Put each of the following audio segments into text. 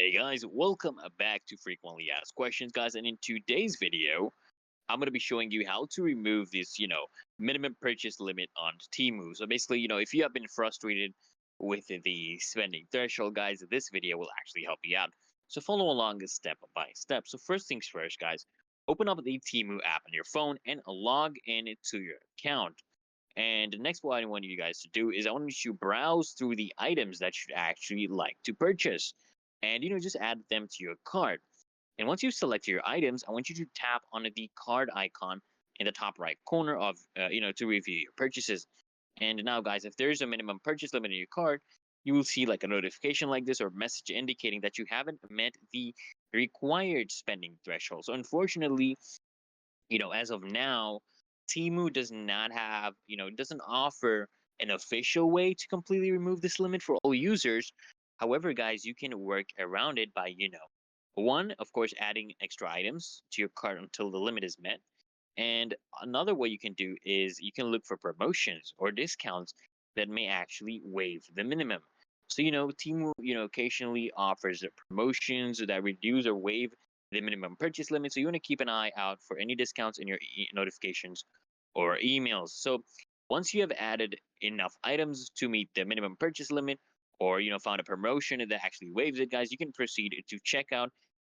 Hey guys, welcome back to Frequently Asked Questions, guys. And in today's video, I'm going to be showing you how to remove this, minimum purchase limit on Temu. So basically, if you have been frustrated with the spending threshold, guys, this video will actually help you out. So follow along step by step. So first things first, guys, open up the Temu app on your phone and log in to your account. And the next what I want you guys to do is I want you to browse through the items that you'd actually like to purchase. And just add them to your cart. And once you select your items, I want you to tap on the card icon in the top right corner of to review your purchases. And now, guys, if there's a minimum purchase limit in your cart, you will see like a notification like this or message indicating that you haven't met the required spending threshold. So unfortunately, as of now, Temu does not have, doesn't offer an official way to completely remove this limit for all users. However, guys, you can work around it by, one, of course, adding extra items to your cart until the limit is met. And another way you can do is you can look for promotions or discounts that may actually waive the minimum. So, Temu, occasionally offers promotions that reduce or waive the minimum purchase limit. So you want to keep an eye out for any discounts in your notifications or emails. So once you have added enough items to meet the minimum purchase limit, or found a promotion that actually waives it, guys, you can proceed to checkout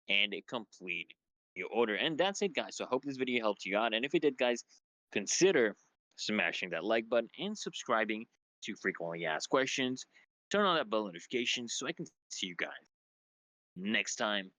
and complete your order. And that's it, guys. So I hope this video helped you out. And if it did, guys, consider smashing that like button and subscribing to Frequently Asked Questions. Turn on that bell notification so I can see you guys next time.